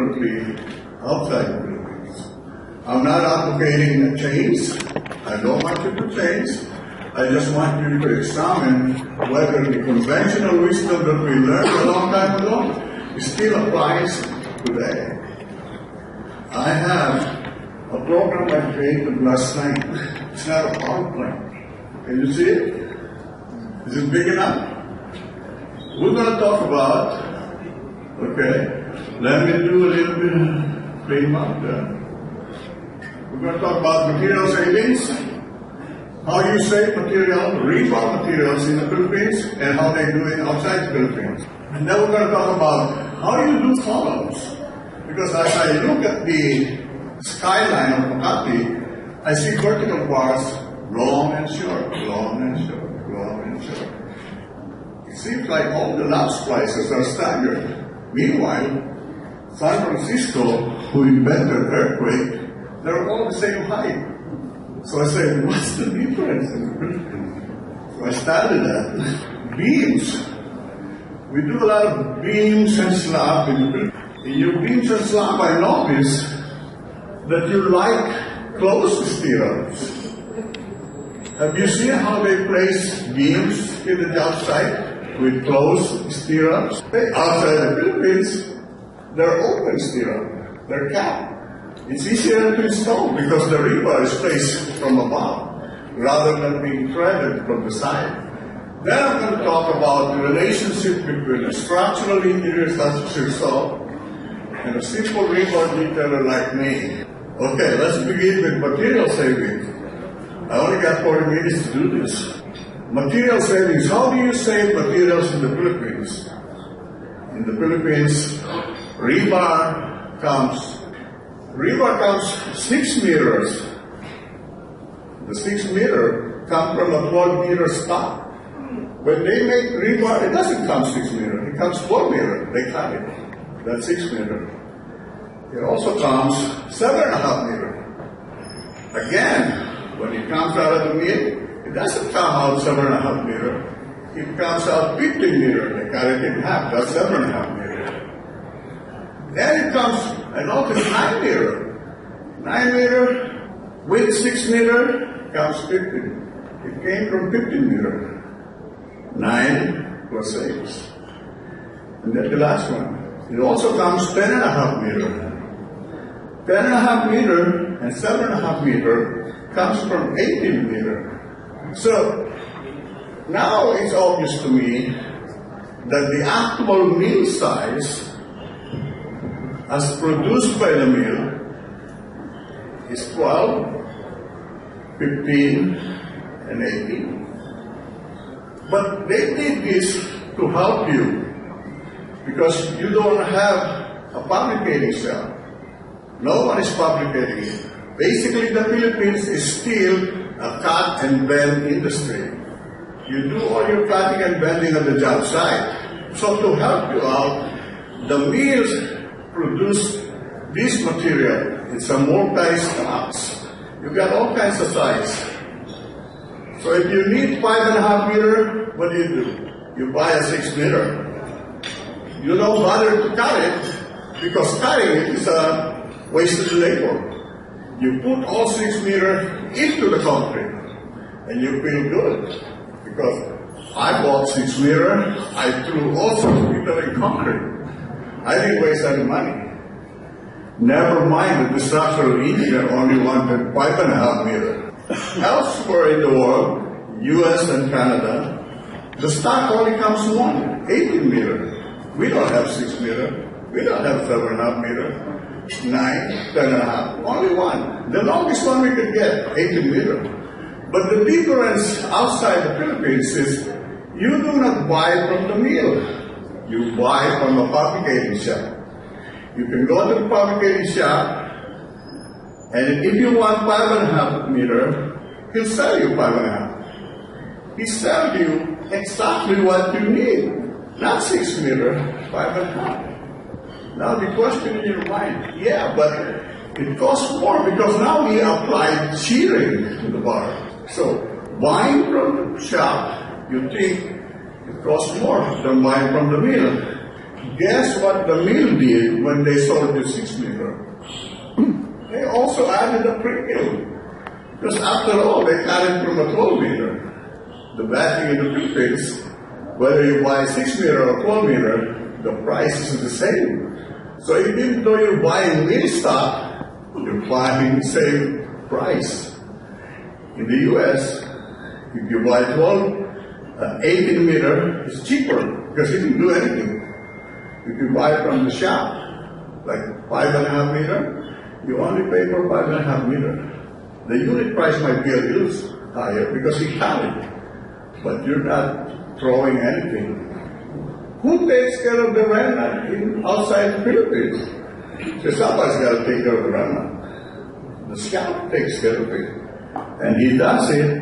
differently outside the Philippines. I'm not advocating a change. I don't want you to change. I just want you to examine whether the conventional wisdom that we learned a long time ago still applies today. I have a program I created last night. It's not a PowerPoint. Can you see it? Is it big enough? We're going to talk about, okay, let me do a little bit of frame up there. We're going to talk about material savings, how you save material, rebar materials in the Philippines, and how they do it outside the Philippines. And then we're going to talk about how you do columns. Because as I look at the skyline of Makati, I see vertical bars long and short, long and short, long and short. It seems like all the lap splices are staggered. Meanwhile, San Francisco, who invented earthquake, they're all the same height. So I said, what's the difference in the Philippines? So I started that. Beams. We do a lot of beams and slab in the Philippines. In your beams and slab, I notice that you like closed stirrups. Have you seen how they place beams in the job site with closed stirrups? Outside the Philippines, they're open stirrup. They're capped. It's easier to install because the rebar is placed from above rather than being threaded from the side. Then I'm going to talk about the relationship between a structural engineer such as yourself and a simple rebar detailer like me. Okay, let's begin with material savings. I only got 40 minutes to do this. Material savings. How do you save materials in the Philippines? In the Philippines, rebar comes 6 meters. The 6 meter comes from a 12 meter stock. When they make rebar, it doesn't come 6 meter. It comes 4 meter. They cut it. That's 6 meter. It also comes 7.5 meter. Again, when it comes out of the mill, it doesn't come out 7.5 meter. It comes out 15 meter. They cut it in half. That's 7.5 meter. Then it comes, I noticed 9 meter. 9 meter with 6 meter comes 15. It came from 15 meter. 9 plus 6. And then the last one. It also comes 10.5 meter. 10.5 meter and 7.5 meter comes from 18 meter. So now it's obvious to me that the actual mill size as produced by the mill is 12, 15, and 18. But they did this to help you because you don't have a fabricating cell. No one is fabricating it. Basically, the Philippines is still a cut and bend industry. You do all your cutting and bending at the job site. So to help you out, the mills produce this material. It's a multi-stocks. You got all kinds of size. So if you need 5.5 meter, what do? You buy a 6 meter. You don't bother to cut it because cutting it is a wasted labor. You put all 6 meter into the concrete and you feel good because I bought 6 meter, I threw all 6 meter in concrete. I didn't waste any money. Never mind that the structural engineer only wanted 5.5 meter. Elsewhere in the world, US and Canada, the stock only comes 18 meter. We don't have 6 meter. We don't have 7.5 meter. 9, 10.5, only one. The longest one we could get, 18 meter. But the difference outside the Philippines is you do not buy from the mill. You buy from a fabricating shop. You can go to the fabricating shop, and if you want 5.5 meter, he'll sell you 5.5. He sells you exactly what you need. Not 6 meter, 5.5. Now the question in your mind, yeah, but it costs more because now we applied shearing to the bar. So buying from the shop, you think it costs more than buying from the mill. guess what the mill did when they sold the 6 meter? They also added a pre-mill. Because after all, they carried from a 12 meter. The bad thing in the Philippines, whether you buy 6 meter or 12 meter, the price is the same. So even though you're buying mill stock, you're buying the same price. In the US, if you buy 18 meter, it's cheaper because you can do anything. If you buy from the shop, like 5.5 meter, you only pay for 5.5 meter. The unit price might be a little higher because you carry it, but you're not throwing anything. Who takes care of the remnant outside the Philippines? So somebody's got to take care of the remnant. The scout takes care of it, and he does it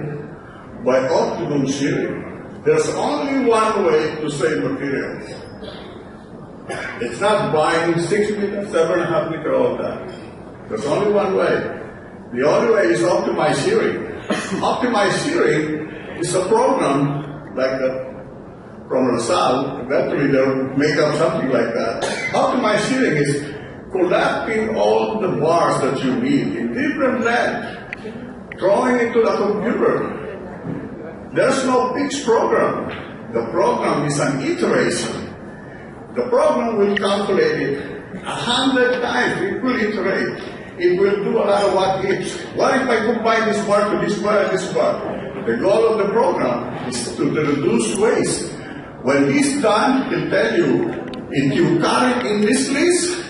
by optimum shearing. There's only one way to save materials. It's not buying 6 meter, 7.5 meter, all that. There's only one way. The only way is optimized shearing. Optimized shearing is a program like that from LaSalle. Eventually they'll make up something like that. Optimized shearing is collecting all the bars that you need in different lengths, throwing it to the computer. There's no fixed program. The program is an iteration. The program will calculate it 100 times. It will iterate. It will do a lot of what ifs. What if I combine this bar to this bar and this bar? The goal of the program is to reduce waste. When he's done, he'll tell you, if you carry in this list,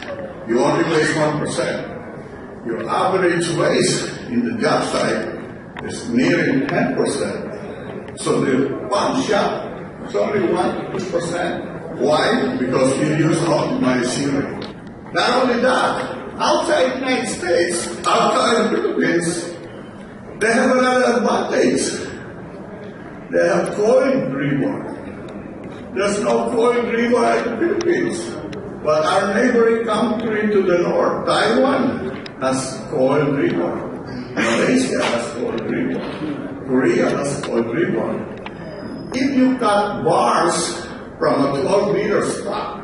you only waste 1%. Your average waste in the job site is nearing 10%. So the one shop is only 1%. Why? Because you use optimized shearing. Not only that, outside the United States, outside the Philippines, they have another advantage. They have coiled rebar. There's no coiled rebar in the Philippines. But our neighboring country to the north, Taiwan, has coiled rebar. Malaysia has coiled rebar. Korea has coiled rebar. If you cut bars from a 12 meter stock,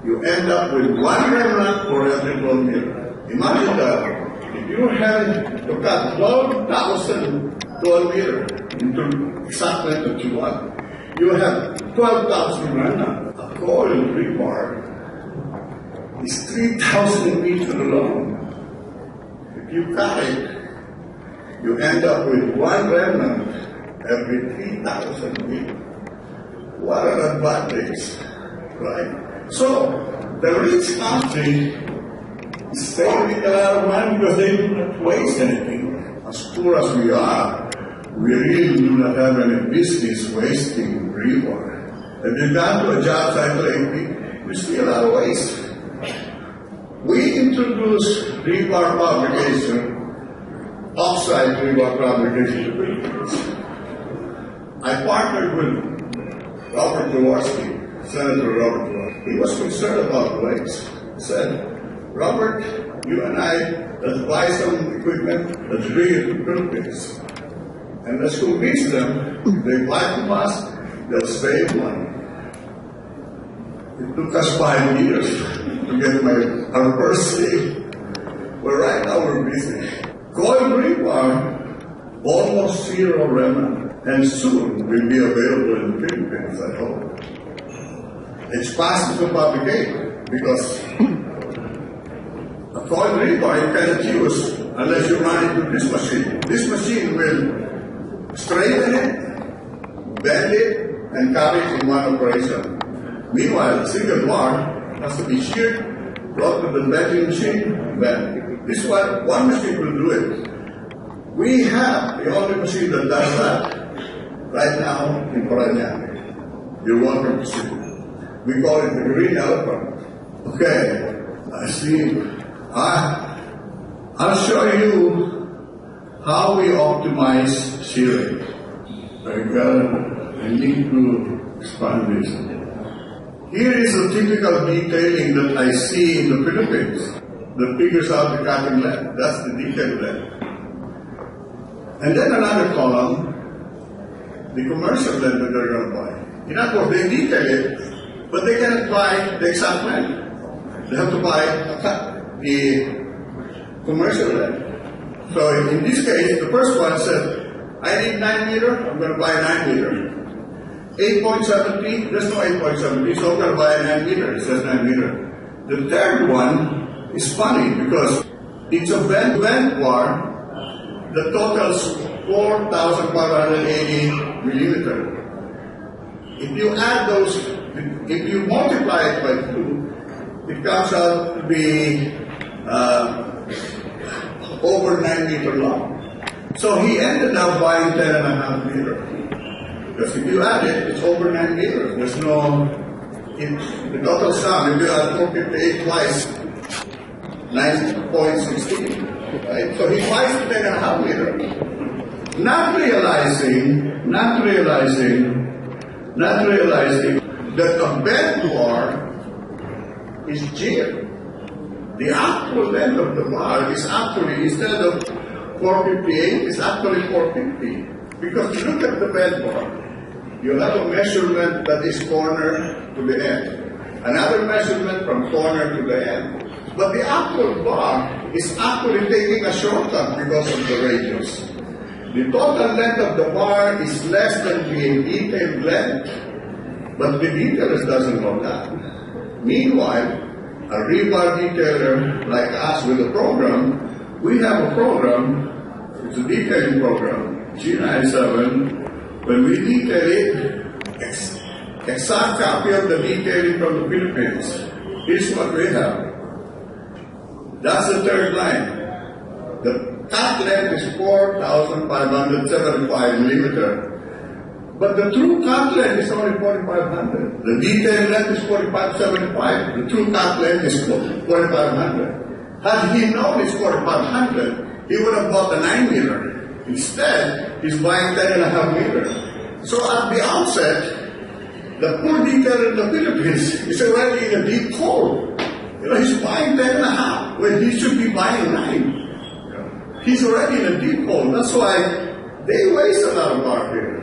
you end up with one remnant for every 12 meter. Imagine that. If you had to cut 12,000 12 meter into exactly what you want, you have 12,000 remnant. A coiled rebar is 3,000 meters long. If you cut it, you end up with one remnant every 3,000 meters. What an advantage, right? So, the rich country is saving a lot of money because they do not waste anything. As poor as we are, we really do not have any business wasting rebar. If you got to a job site lately, you see a lot of waste. We introduced rebar fabrication, off-site rebar fabrication to Philippines. I partnered with Robert Jaworski, Senator Robert Jaworski. He was concerned about waste. He said, Robert, you and I, let's buy some equipment, let's bring it to the Philippines. And let's convince them, if they buy from us, they'll save money. It took us 5 years to get our first sale. But right now we're busy. Coiled rebar, almost zero remnant, and soon will be available in the Philippines, I hope. It's fast to fabricate because a coiled rebar you cannot use unless you run it with this machine. This machine will straighten it, bend it, and carry it in one operation. Meanwhile, a single bar has to be sheared, brought to the bending machine, bend. This one machine will do it. We have the only machine that does that right now in Parañaque. You're welcome to see it. We call it the green elephant. Okay, I see. I'll show you how we optimize shearing. I need to expand this. Here is a typical detailing that I see in the Philippines that figures out the cutting length. That's the detail length. And then another column, the commercial length that they're going to buy. In other words, they detail it but they cannot buy the exact land. They have to buy the commercial land. So in this case, the first one said, I need 9 meter, I'm going to buy a 9 meter. 8.70, there's no 8.70, so I'm going to buy a 9 meter. It says 9 meter. The third one is funny because it's a bent bar that totals 4,580 millimeter. If you add those, if you multiply it by 2, it comes out to be over 9 meter long. So he ended up buying 10.5 meters. Because if you add it, it's over 9 meters. There's no, the total sum, if you add 458 twice, 9.16, right? So he buys the 10.5 meters. Not realizing that the bent bar is G. The actual length of the bar is actually, instead of 458, it's actually 450. Because you look at the bent bar, you have a measurement that is corner to the end. Another measurement from corner to the end. But the actual bar is actually taking a shortcut because of the radius. The total length of the bar is less than the detailed length, but the detailer doesn't know that. Meanwhile, a rebar detailer like us with a program, we have a program, it's a detailing program, G97. When we detail it, exact copy of the detailing from the Philippines. Here's what we have. That's the third line. The cut length is 4,575 millimeter. But the true cut length is only 4,500. The detail length is 4,575. The true cut length is 4,500. Had he known it's 4,500, he would have bought a 9 meter. Instead, he's buying 10.5 meters. So at the outset, the poor detailer in the Philippines is already in a deep hole. You know, he's buying 10.5 when he should be buying 9. He's already in a deep hole. That's why they waste a lot of bar here.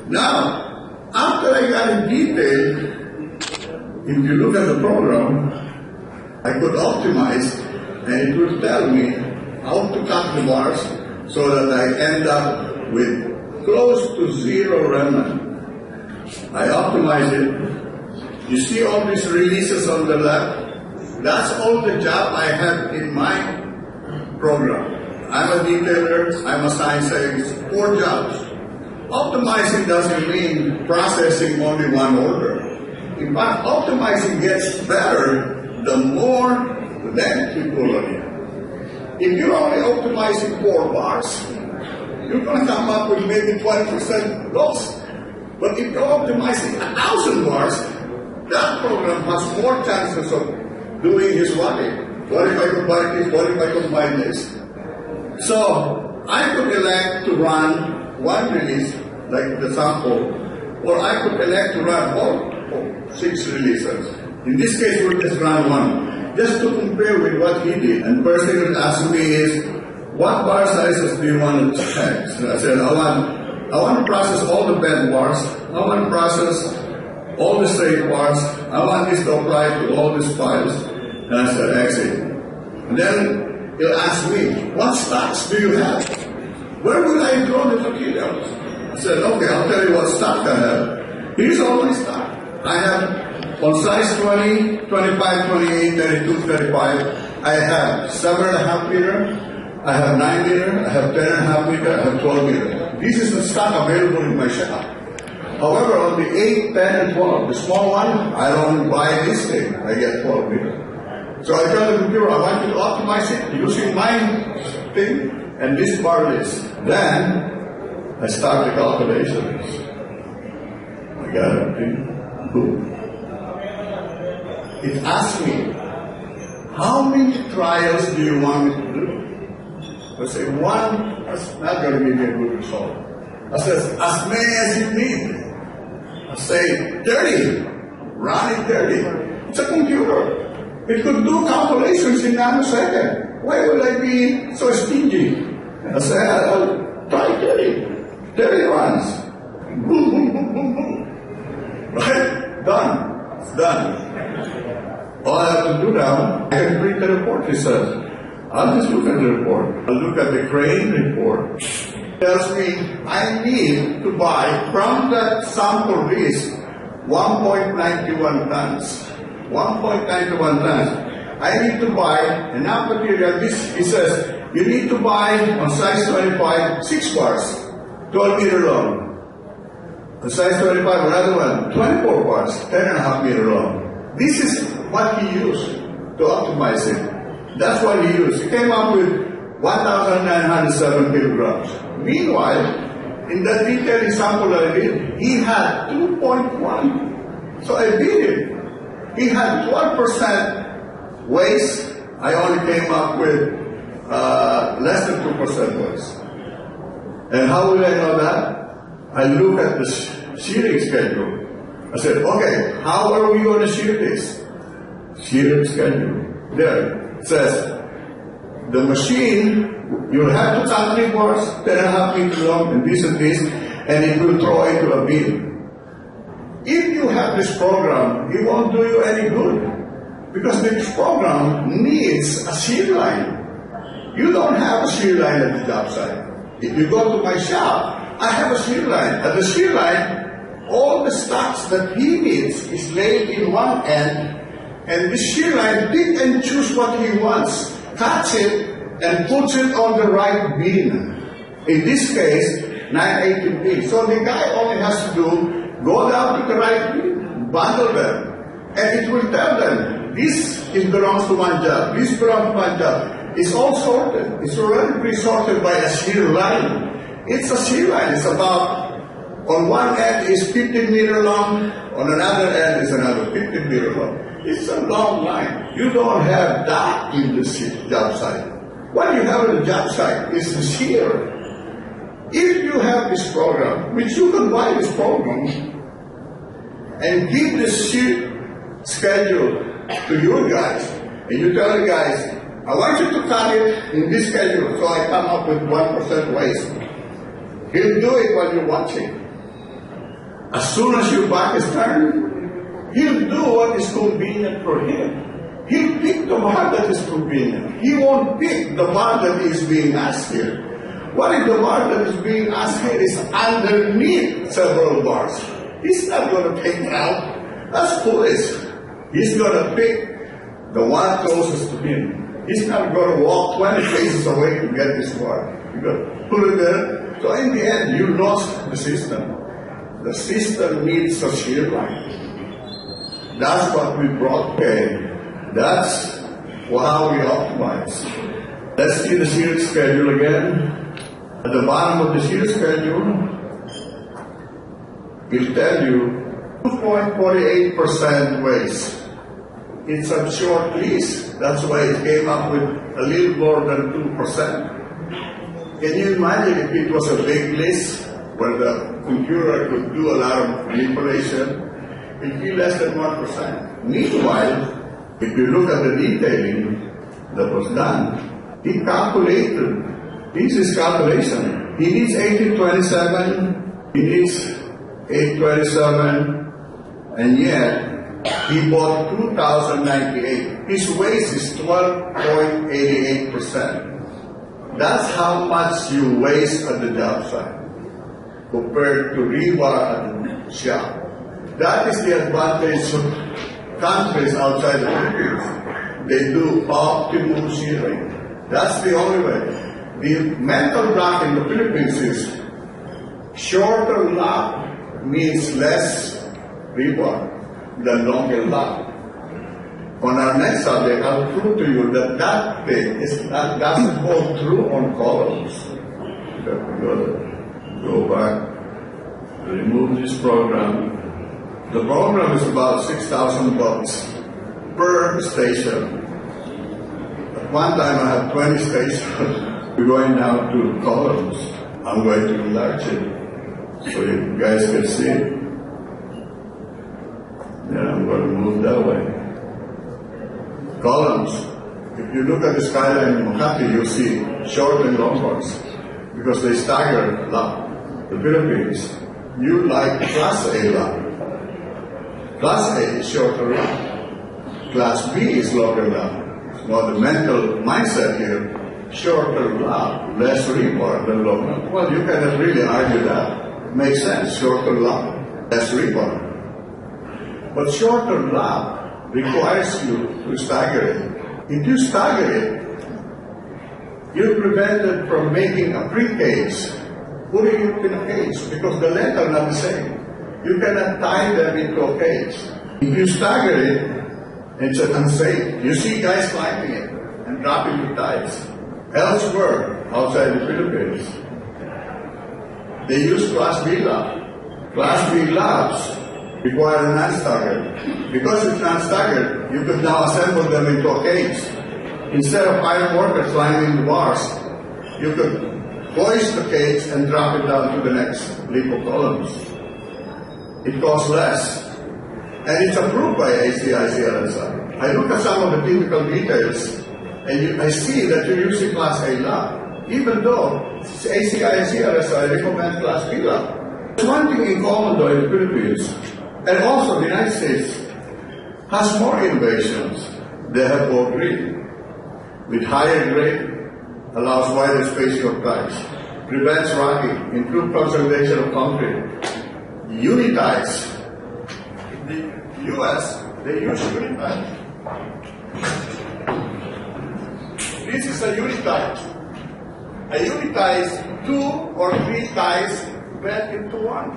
Now, after I got it detailed, if you look at the program, I could optimize and it will tell me how to cut the bars so that I end up with close to zero remnant. I optimize it. You see all these releases on the left? That's all the job I have in my program. I'm a detailer, I'm assigned 4 jobs. Optimizing doesn't mean processing only one order. In fact, optimizing gets better the more length you pull on it. If you're only optimizing 4 bars, you're going to come up with maybe 20% loss. But if you're optimizing 1,000 bars, that program has more chances of doing his what if. What if I combine this? What if I combine this? So I could elect to run one release, like the sample, or I could elect to run all 6 releases. In this case, we'll just run one, just to compare with what he did. And first thing he'll ask me is, what bar sizes do you want to check? So I said, I want to process all the bent bars. I want to process all the straight bars. I want this to apply to all these files. And I said, exit. And then he'll ask me, what stocks do you have? Where will I draw the materials? I said, okay, I'll tell you what stock I have. Here's all my stock. I have on size 20, 25, 28, 32, 35, I have 7.5 meter, I have 9 meter, I have 10.5 meter, I have 12 meter. This is the stock available in my shop. However, on the 8, 10, and 12, the small one, I don't buy this thing, I get 12 meter. So I tell the computer, I want you to optimize it using my thing and this bar list. Then I start the calculations. I got everything. Boom. It asks me, how many trials do you want me to do? I say, 1, that's not going to give me a good result. I says, as many as you need. I say, 30. Run it 30. It's a computer. It could do calculations in nanosecond. Why would I be so stingy? I say, I'll try 30. 30 runs. Boom, boom, boom, boom, boom. Right? Done. It's done. All I have to do now, I can print the report, he says. I'll just look at the report. I'll look at the crane report. It tells me I need to buy from that sample list 1.91 tons. 1.91 tons. I need to buy enough material. This, he says, you need to buy on size 25, 6 bars, 12 meter long. On size 25, another one, 24 bars, 10.5 meter long. This is what he used to optimize it. That's what he used. He came up with 1,907 kilograms. Meanwhile, in that detailed example I did, he had 2.1. So I beat him. He had 12% waste. I only came up with less than 2% waste. And how will I know that? I look at the shearing schedule. I said, okay, how are we going to shear this? Shearing schedule. There. It says, the machine, you'll have to cut 3 bars, 10.5 meters long, and this, and it will throw into a bin. If you have this program, it won't do you any good. Because this program needs a shear line. You don't have a shear line at the job site. If you go to my shop, I have a shear line. At the shear line, all the stocks that he needs is laid in one end, and the shear line pick and choose what he wants, cuts it, and puts it on the right bin. In this case, 918 bin. So the guy only has to do, go down to the right bin, bundle them, and it will tell them, this belongs to one job, this belongs to one job. It's all sorted. It's already pre-sorted by a shear line. It's a shear line. It's about, on one end is 15 meter long, on another end is another 15 meter long. It's a long line. You don't have that in the job site. What you have in the job site is the shear. If you have this program, which you can buy this program, and give the shear schedule to your guys, and you tell the guys, I want you to cut it in this schedule, so I come up with 1% waste. He'll do it while you're watching. As soon as your back is turned, he'll do what is convenient for him. He'll pick the bar that is convenient. He won't pick the bar that is being asked here. What if the bar that is being asked here is underneath several bars? He's not going to pick it out. That's foolish. He's going to pick the one closest to him. He's not going to walk 20 paces away to get this bar. You're going to put it there. So in the end, you lost the system. The system needs a shear line. That's what we brought in. That's how we optimize. Let's see the shear schedule again. At the bottom of the shear schedule, it'll tell you 2.48% waste. It's a short list. That's why it came up with a little more than 2%. Can you imagine if it was a big list where the computer could do a lot of manipulation? It'd be less than 1%. Meanwhile, if you look at the detailing that was done, he calculated. This is calculation. He needs 1827, he needs 827, and yet he bought 2,098. His waste is 12.88%. That's how much you waste at the job site compared to Rebar at the shop. That is the advantage of countries outside the Philippines. They do optimum shearing. That's the only way. The mental block in the Philippines is shorter lap means less rebar than longer lap. On our next subject, I'll prove to you that that thing doesn't hold true on columns. Go back, remove this program. The program is about $6,000 per station. At one time I had 20 stations. We're going now to columns. I'm going to enlarge it so you guys can see it. Then I'm going to move that way. Columns. If you look at the skyline in Makati, you'll see short and long bars because they stagger a lot. The Philippines, you like Class A lot. Class A is shorter lap. Class B is longer lap. Now the mental mindset here, shorter lap, less rebar than longer. Well, you cannot really argue that. Makes sense, shorter lap, less rebar. But shorter lap requires you to stagger it. If you stagger it, you're prevented from making a pre-case, putting it in a case, because the length are not the same. You cannot tie them into a cage. If you stagger it, it's unsafe. You see guys climbing it and dropping the ties. Elsewhere, outside the Philippines, they use Class B lap. Class B laps require a non-staggered. Because it's non-staggered, you could now assemble them into a cage. Instead of iron workers climbing the bars, you could hoist the cage and drop it down to the next leap of columns. It costs less. And it's approved by ACI-CLSI. I look at some of the technical details, and I see that you're using Class A lap, even though ACI-CLSI recommend Class B lap. There's one thing in common though in the Philippines, and also the United States, has more innovations. They have ball grid, with higher grade, allows wider spacing of ties, prevents rocking, improved consolidation of concrete, unitize. In the US, they use unitize. This is a unitize. A unitize, 2 or 3 ties went into one.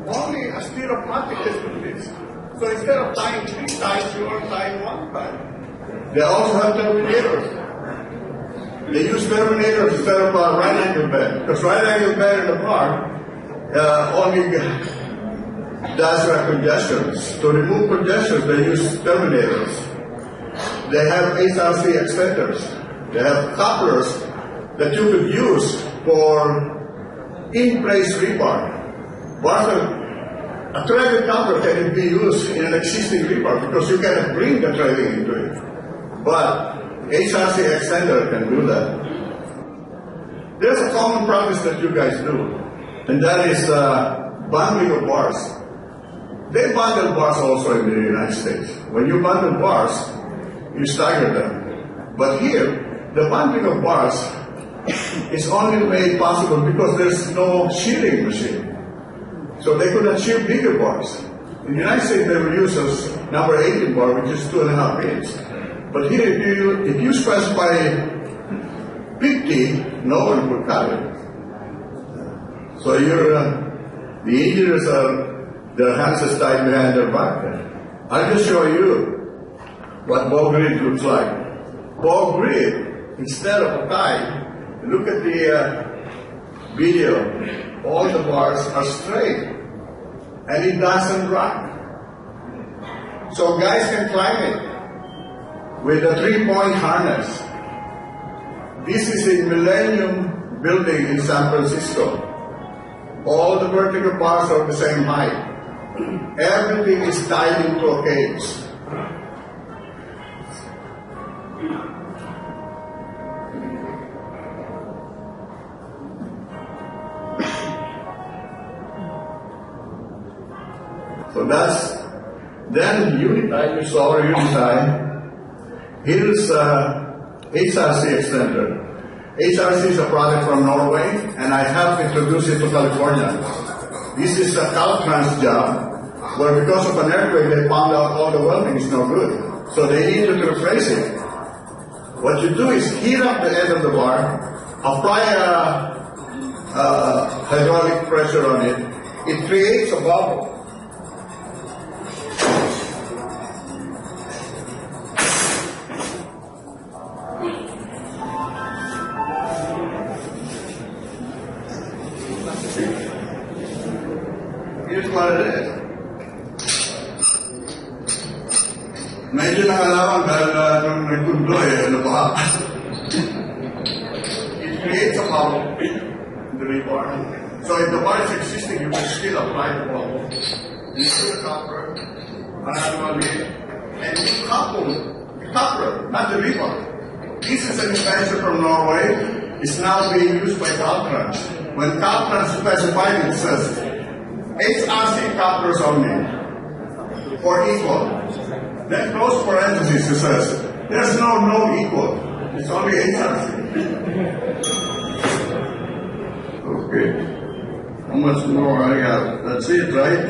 Only a stereopmatic can do this. So instead of tying 3 ties, you are tying 1 tie. They also have terminators. They use terminators instead of a right-angle bend, because right-angle bend in the bar only does congestions. To remove congestions, they use terminators. They have HRC extenders. They have couplers that you could use for in-place rebar. A threaded coupler can be used in an existing rebar because you cannot bring the threading into it. But HRC extender can do that. There's a common practice that you guys do, and that is bundling of bars. They bundle bars also in the United States. When you bundle bars, you stagger them. But here, the bundling of bars is only made possible because there's no shearing machine. So they could not shear bigger bars. In the United States, they will use a number 18 bar, which is 2.5 inches. But here, if you specify 50, no one will cut it. So the engineers their hands are tied behind their back. I'll just show you what ball grid looks like. Ball grid, instead of a tie, look at the video. All the bars are straight, and it doesn't rock. So guys can climb it with a 3-point harness. This is a Millennium building in San Francisco. All the vertical bars are the same height. Everything is tied into a cage. So then unitize, you saw a unitize. Here's HRC extender. HRC is a product from Norway, and I helped introduce it to California. This is a Caltrans job, where because of an earthquake, they found out all the welding is no good. So they needed to replace it. What you do is heat up the end of the bar, apply hydraulic pressure on it. It creates a bubble. Here's what it is. Medyo nakalawan dahil nung nagkundo nabaha. It creates a bubble in the rebar. So if the bar is existing, you can still apply the bubble. You put a copper, manually, and you couple the copper, not the rebar. This is an invention from Norway. It's now being used by Caltrans. When Caltrans specified it, says HRC couplers only. or equal. Then close parenthesis, it says, there's no equal. It's only HRC. Okay. How much more I got? That's it, right?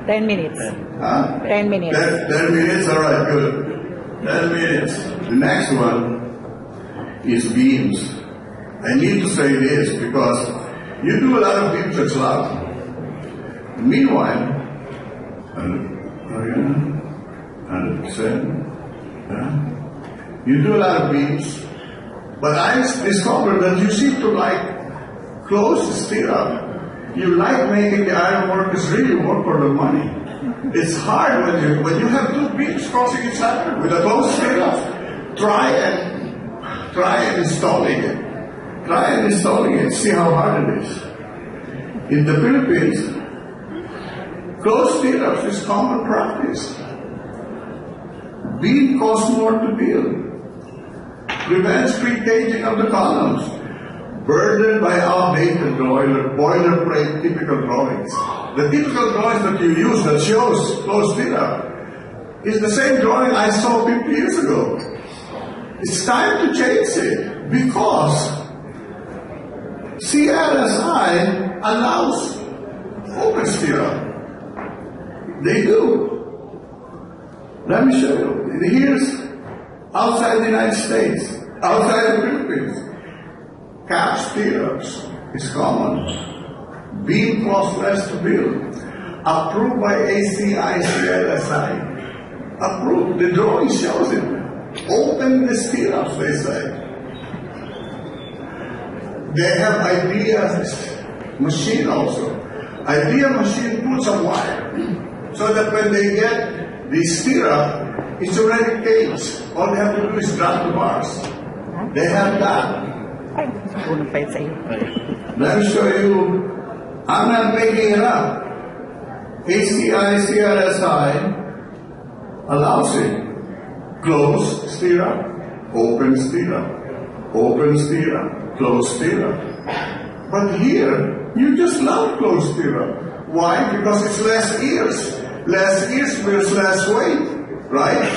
10 minutes. Huh? 10 minutes. 10 minutes? All right, good. 10 minutes. The next one is beams. I need to say this because you do a lot of beams and slabs. Meanwhile, 100%. You do a lot of beams, but I discovered that you seem to like close stirrup. You like making the iron workers really work for the money. It's hard when you have two beams crossing each other with a close stirrup. Try and installing it. Try and installing it. See how hard it is. In the Philippines, closed stirrups is common practice. Beam costs more to build. Prevents pre-caging of the columns. Burdened by outdated boilerplate typical drawings. The typical drawings that you use that shows closed stirrup is the same drawing I saw 50 years ago. It's time to change it because CLSI allows open stirrup. They do. Let me show you. Here's outside the United States, outside the Philippines. Cap stirrups is common. Beam costs less to build. Approved by ACI, CLSI. Approved. The drawing shows it. Open the stirrups, they say. They have ideas machine also. Idea machine puts a wire so that when they get the stirrup, it's already caged. All they have to do is drop the bars. They have that. Let me show you. I'm not making it up. ACI, CLSI allows it. Close stirrup, open stirrup, open stirrup, close stirrup. But here, you just love closed stirrup. Why? Because it's less ears. Less ears means less weight, right?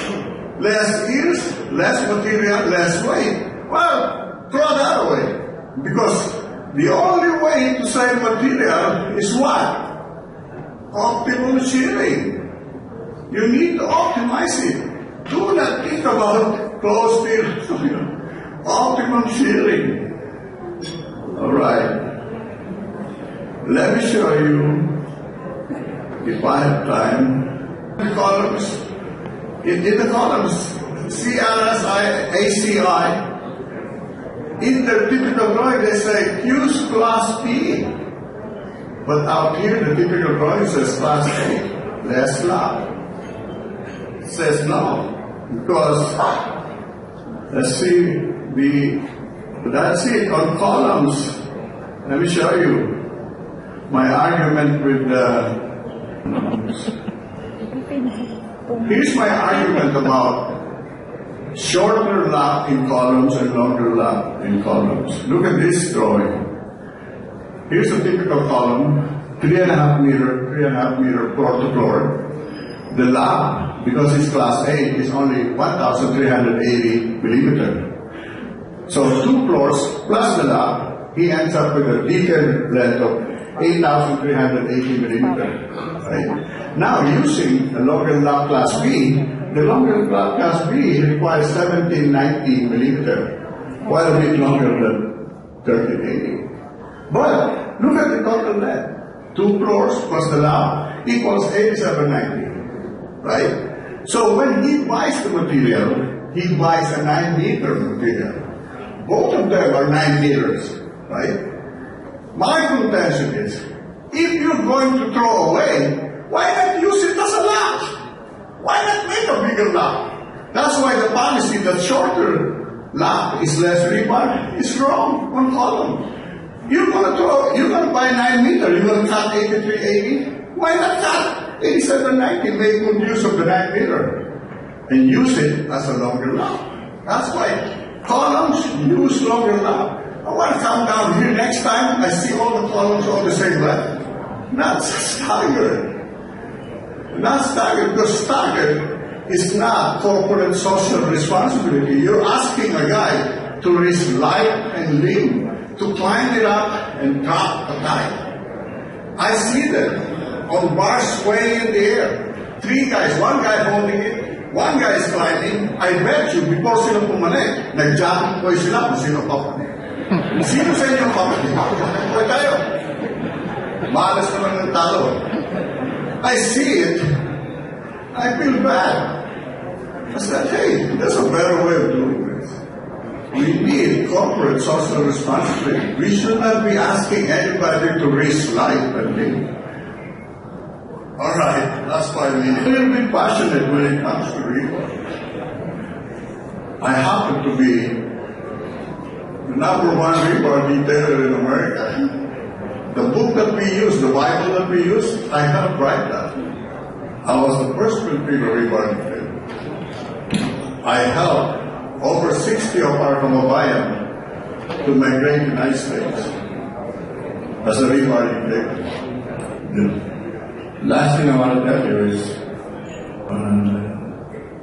Less ears, less material, less weight. Well, throw that away. Because the only way to save material is what? Optimal shearing. You need to optimize it. Do not think about closed stirrup. Optimum shearing. All right. Let me show you, if I have time, the columns. In the columns, CLSI, ACI, in their typical drawing, they say use class P. But out here, the typical drawing says class A, less slab. It says no, because, let's see, that's it. On columns, let me show you my argument with here's my argument about shorter lap in columns and longer lap in columns. Look at this drawing. Here's a typical column, 3.5 meter floor to floor. The lap, because it's class A, is only 1,380 millimeter. So 2 floors plus the lap, he ends up with a detailed length of 8,380 millimeter. Right? Now, using a longer lap class B, the longer lap class B requires 1790 millimeter, quite a bit longer than 1380. But look at the total length. 2 floors plus the lap equals 8790. Right? So when he buys the material, he buys a 9-meter material. Both of them are 9 meters. Right? My contention is, if you're going to throw away, why not use it as a lap? Why not make a bigger lap? That's why the policy that shorter lap is less rebar is wrong on column. You're gonna buy 9 meter, you're gonna cut 8380. Why not cut 8790? Make good use of the 9 meter and use it as a longer lap. That's why columns use longer lap. I want to come down here next time, I see all the columns all the same length. That's staggering. Not staggered, because staggered is not corporate social responsibility. You're asking a guy to risk life and limb to climb it up and drop a kite. I see them on bars swaying in the air. 3 guys, 1 guy holding it, 1 guy is climbing. I bet you, before sila pumanik, nag-jumping po sila kung sino papanik. Sino sa inyo papanik? Huwag tayo. Malas naman ng talo. I see it. I feel bad. I said, hey, there's a better way of doing this. We need corporate social responsibility. We should not be asking anybody to risk life and limb. All right, last 5 minutes. I'm a little bit passionate when it comes to Rebar. I happen to be the #1 Rebar detailer in America. The book that we use, the Bible that we use, I helped write that. I was the first Filipino Rebar detailer. I helped over 60 of our kababayan to migrate to the United States as a Rebar detailer. The last thing I want to tell you is,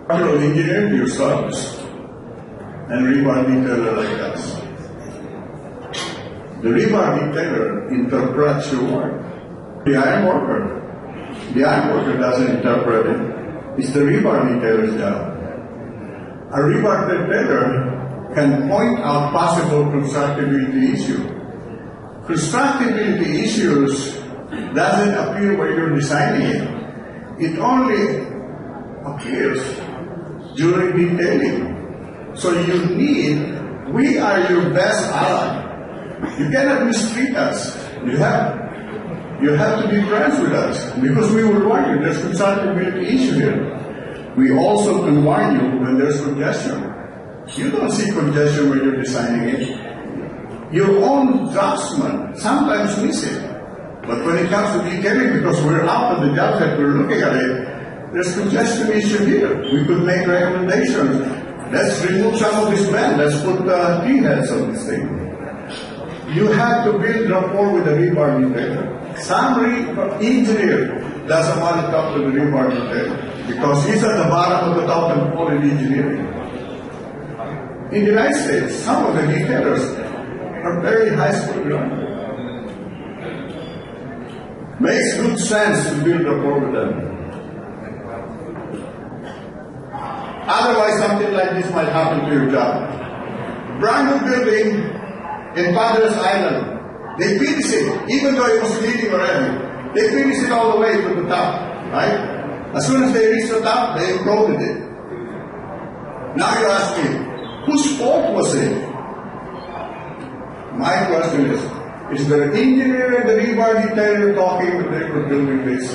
structural engineer yourselves and Rebar detailer like us. The Rebar detailer interprets your work. The iron worker doesn't interpret it. It's the Rebar detailer's job. A Rebar detailer can point out possible constructability issues. Constructability issues doesn't appear when you're designing it. It only appears during detailing. So we are your best ally. You cannot mistreat us. You have to be friends with us, because we will warn you there's constructability issue here. We also can warn you when there's congestion. You don't see congestion when you're designing it. Your own draftsman sometimes miss it. But when it comes to detailing, because we're out of the job site, we're looking at it, there's congestion issue here. We could make recommendations. Let's remove some of this bend. Let's put T-heads on this thing. You have to build rapport with the Rebar detailer. Some engineer doesn't want to talk to the Rebar detailer because he's at the bottom of the totem pole in engineering. In the United States, some of the detailers are very high school graduates. Makes good sense to build rapport with them. Otherwise, something like this might happen to your job. Brand new building in Padres Island. They finish it, even though it was leaking already. They finish it all the way to the top, right? As soon as they reach the top, they imploded it. Now you ask me, whose fault was it? My question is there an engineer and the Rebar detailer talking when they were building this?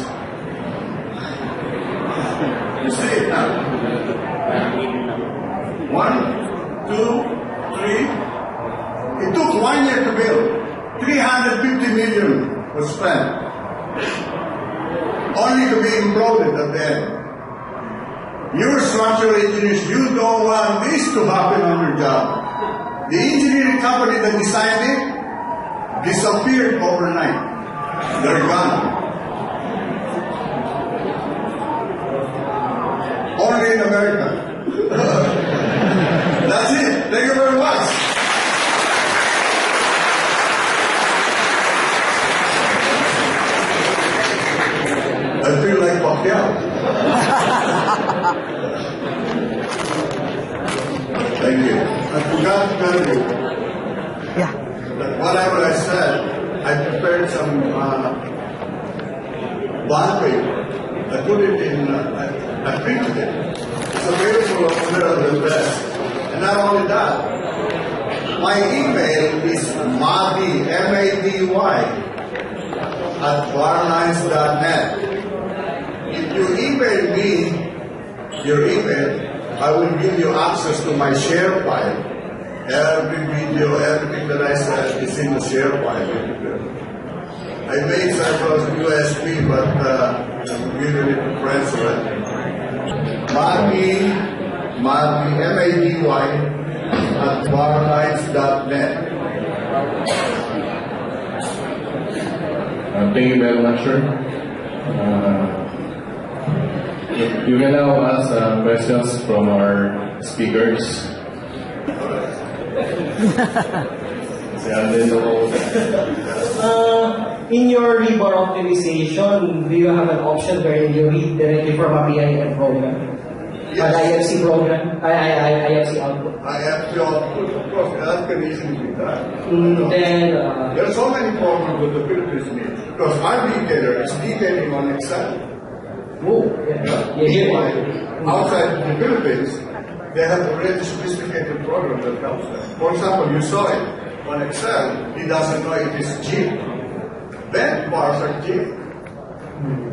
You see it now. 1, 2, 3. It took 1 year to build. 350 million was spent. Only to be imploded at the end. You're structural engineers, you don't want this to happen on your job. The engineering company that designed it disappeared overnight. They're gone. Only in America. That's it. Thank you very much. I feel like Pacquiao. Thank you. I forgot to tell you that whatever I said, I prepared some bond paper. I put it in, I printed it. It's available over the best. And not only that, my email is Mady, M-A-D-Y, @barlines.net. If you email me your email, I will give you access to my share file. Every video, everything that I said is in the share file. I made several USB, but I'm giving it to friends already. Mady, M-A-D-Y, @barlines.net. Thank you very much, sir. You can now ask questions from our speakers. In your rebar optimization, do you have an option where you read directly from a PIM program? Yes. An IFC program? IFC output? IFC output, of course, that can easily be done. Then, there are so many problems with the Philippines needs because our retailer is detailing on Excel. Outside the Philippines, they have a really sophisticated program that helps them. For example, you saw it on Excel, he doesn't know it is G. Bent bars are G.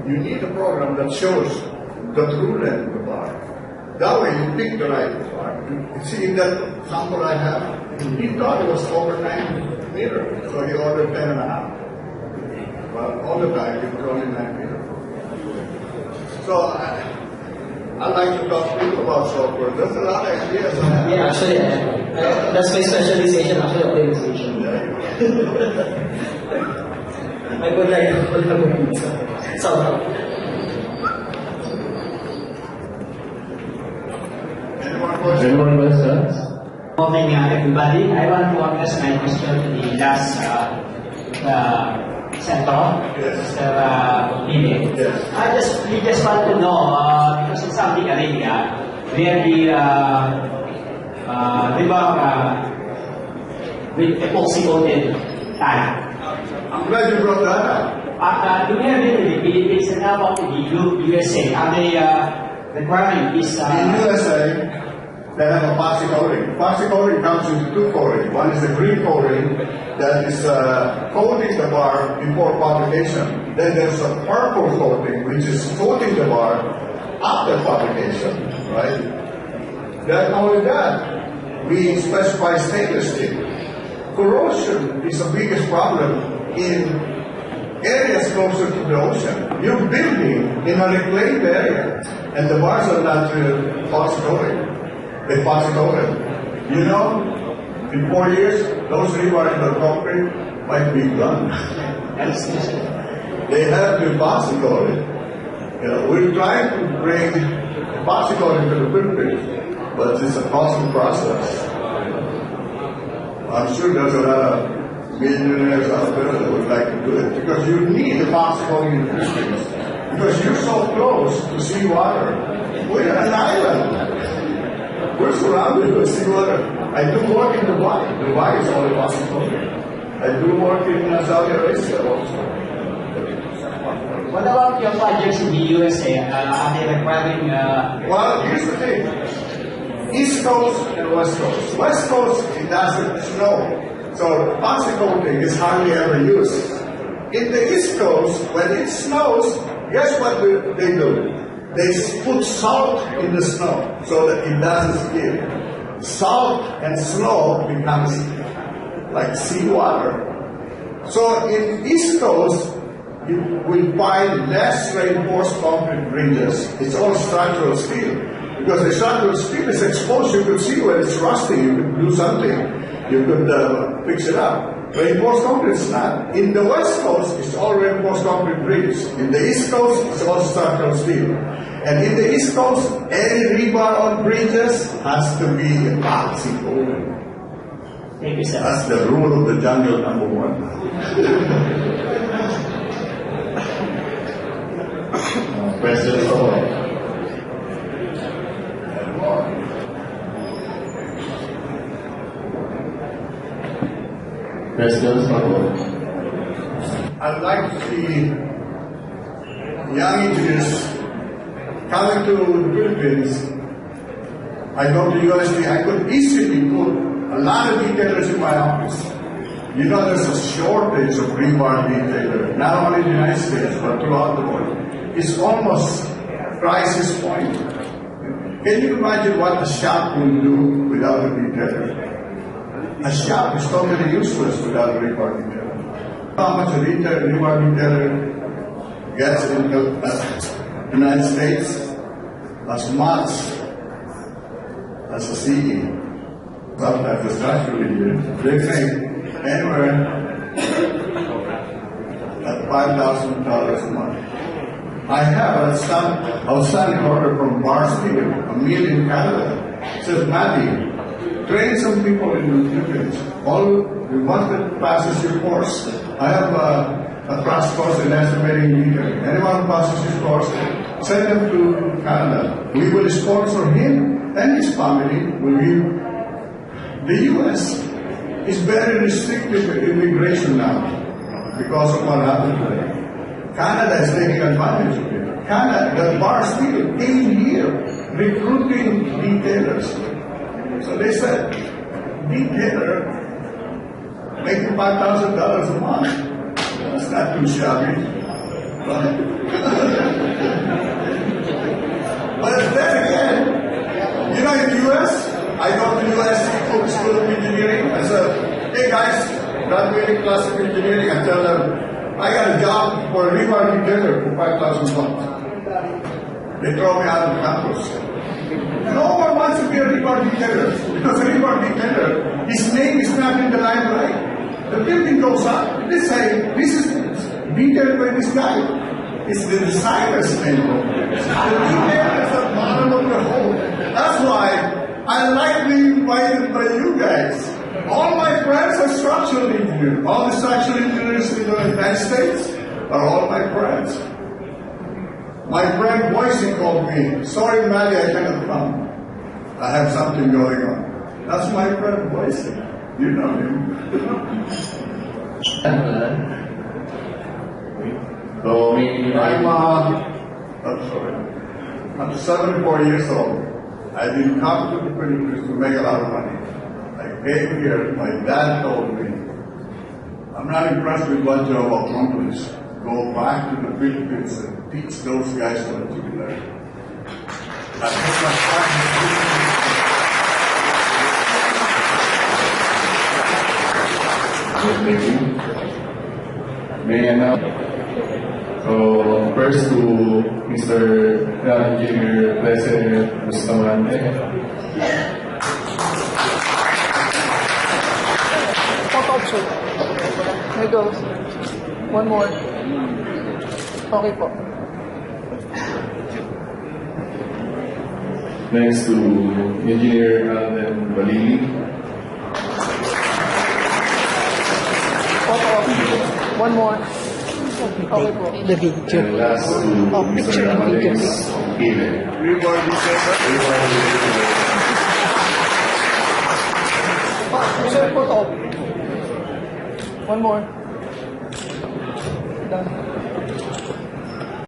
You need a program that shows the true length of the bar. That way you pick the right bar. You see in that sample I have, he thought it was over 9 meters, so he ordered 10 and a half. But all the time it was only 9 meters. So I like to talk to people about software. There's a lot of ideas. Yeah, actually, that's my specialization, actually, optimization. I would like to collaborate somehow. Anyone questions? Morning, everybody. I want to address my question to the last center, Mr. Lili. Yes. We just want to know, because in Saudi Arabia, where the Rebar with epoxy coated tile. I'm glad you brought that up. Do we have it in the Philippines and how about in the USA? Are they requirement is In USA, they have a epoxy coating. Epoxy coating comes with two coatings. One is the green coating that is coating the bar before publication. Then there's a purple coating which is coating the bar after publication, right? Not only that, we specify stainless steel. Corrosion is the biggest problem in areas closer to the ocean. You're building in a reclaimed area, and the bars are not epoxy coated. They epoxy coated. You know, in 4 years, those rebar in the concrete might be gone. They have to epoxy coated. You know, we're trying to bring epoxy coating to the Philippines, but it's a costly process. I'm sure there's a lot of millionaires out there that would like to do it because you need epoxy coating in the Philippines because you're so close to seawater. We're an island. We're surrounded with seawater. I do work in Dubai. Dubai is all epoxy coating. I do work in Saudi Arabia also. what about your projects in the USA? Are they requiring? Well, here's the thing. East Coast and West Coast. West Coast, it doesn't snow. So epoxy coating is hardly ever used. In the East Coast, when it snows, guess what they do? They put salt in the snow so that it doesn't skid. Salt and snow becomes like seawater. So in East Coast, you will find less reinforced concrete bridges. It's all structural steel. Because the structural steel is exposed, you could see when it's rusting, you could do something. You could fix it up. Reinforced concrete is not. In the West Coast, it's all reinforced concrete bridges. In the East Coast, it's all structural steel. And in the East Coast, any rebar on bridges has to be epoxy coated. Thank you, sir. That's the rule of the jungle number 1. Questions for all? Questions for all? I'd like to see young engineers coming to the Philippines. I go to USD, I could easily put a lot of detailers in my office. You know, there's a shortage of rebar detailer, not only in the United States, but throughout the world. It's almost crisis point. Can you imagine what a shop will do without a detailer? A shop is totally useless without a rebar detailer. How much a rebar detailer gets in the United States? As much as a CE. Sometimes the structural engineers, they think anywhere at $5,000 a month. I have an outstanding order from Barstool, a mill in Canada. It says, Matty, train some people in the Philippines. Once that passes your course, I have a crash course in estimating metering. Anyone who passes his course, send them to Canada. We will sponsor him and his family. The U.S. is very restrictive with immigration now because of what happened today. Canada is taking advantage of it. Canada, the bar still came here recruiting retailers. So they said, retailer making $5,000 a month. That's not too shabby. Right? But then again, you know, in the U.S., I go to the USC School of Engineering. I said, hey guys, graduating class of engineering. I tell them, I got a job for a Rebar retailer for $5,000. They throw me out of the campus. No one wants to be a Rebar retailer because a Rebar retailer, his name is not in the limelight. The building goes up. They say, this is retailed by this guy. It's the designer's name. The retailer is at the bottom of the hole. That's why I like being invited by you guys. All my friends are structural engineers. All the structural engineers in the United States are all my friends. My friend Boise called me. Sorry, Maddie, I cannot come. I have something going on. That's my friend Boise. You know him. So, maybe I'm sorry. I'm 74 years old. I didn't come to the Philippines to make a lot of money. I came here, my dad told me, I'm not impressed with what you have accomplished. Go back to the Philippines and teach those guys what you learned. I put my maybe. May I now? So, first to Mr. Engineer Blessed Bustamante. Pop-up, sir. There goes. One more. Okay po. Next to Engineer Alden Balili. Pop-up. One more. Okay po. And last to Mr. Ramales Ile. Rebar retailer. Sir, photo. One more. Done.